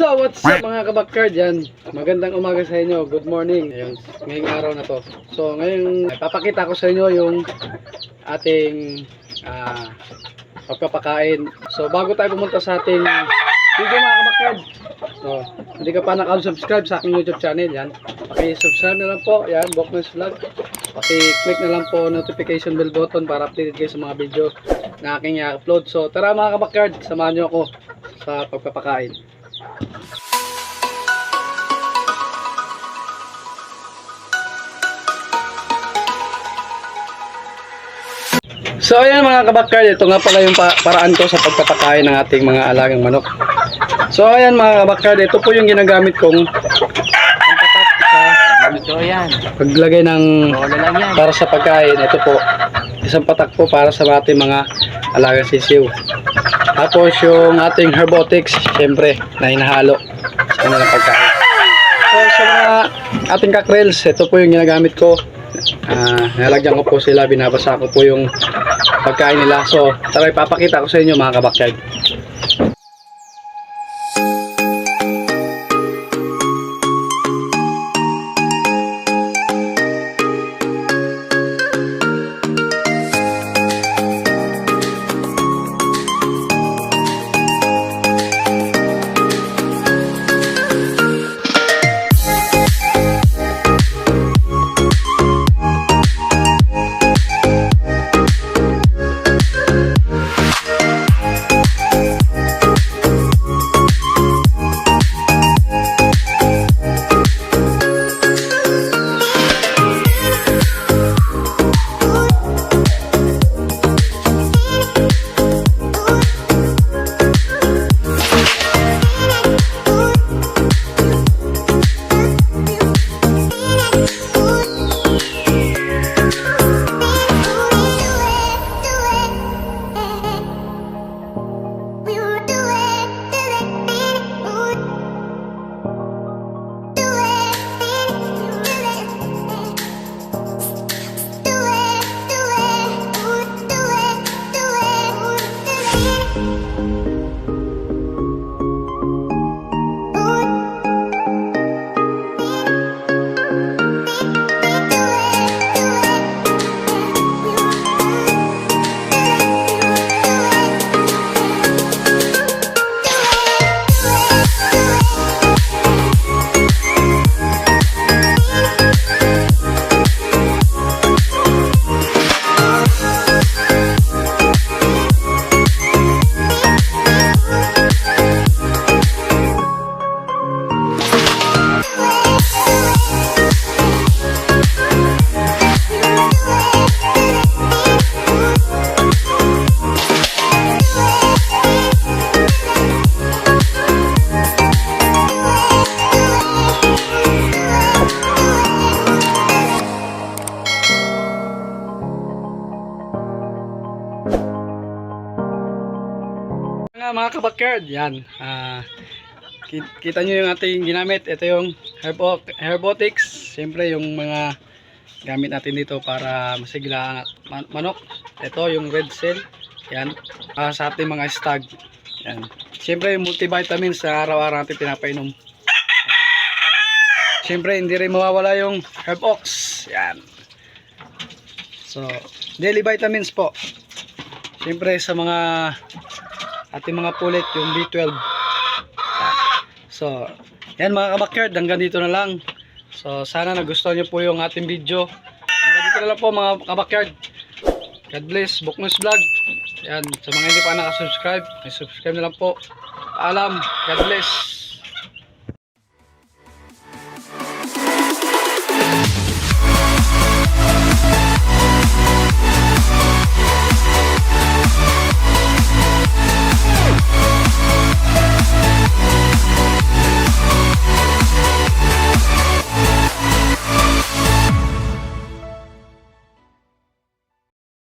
So, what's up mga kabakyard? Yan, magandang umaga sa inyo. Good morning. Ayun, ngayong araw na to. So, ngayon, papakita ko sa inyo yung ating pagpapakain. So, bago tayo pumunta sa ating video mga kabakyard. So, hindi ka pa naka-subscribe sa aking YouTube channel. Yan, paki-subscribe na lang po. Yan, Boknoy's Vlog. Paki-click na lang po notification bell button para updated kayo sa mga video na aking i-upload. So, tara mga kabakyard, samahan nyo ako sa pagpapakain. So ayan mga kabakyard, ito nga pala yung paraan ko sa pagpapakain ng ating mga alagang manok. So ayan mga kabakyard, ito po yung ginagamit kong pampatak sa paglagay ng para sa pagkain. Ito po, isang patak po para sa ating mga alagang sisiw. Tapos yung ating herbotics, syempre, na hinahalo sa kanilang pagkain. So sa mga ating kakrels, ito po yung ginagamit ko. Nalagyan ko po sila, binabasa ko po yung pagkain nila. So tara, ipapakita ko sa inyo mga kabakyard. Mga kabakyard, yan, kita nyo yung ating ginamit. Ito yung herbotics, siyempre yung mga gamit natin dito para masigla ang manok. Ito yung red cell, yan, sa ating mga stag, yan. Siyempre yung multivitamins sa araw-araw natin pinapainom. Siyempre hindi rin mawawala yung herbox, yan. So daily vitamins po, siyempre sa mga ating mga pulit, yung B12. So yan mga kabakyard, hanggang dito na lang. So sana nagustuhan nyo po yung ating video. Hanggang dito na lang po mga kabakyard. God bless, Boknoy's Vlog. Yan, sa mga hindi pa nakasubscribe, subscribe na lang po. Paalam, God bless.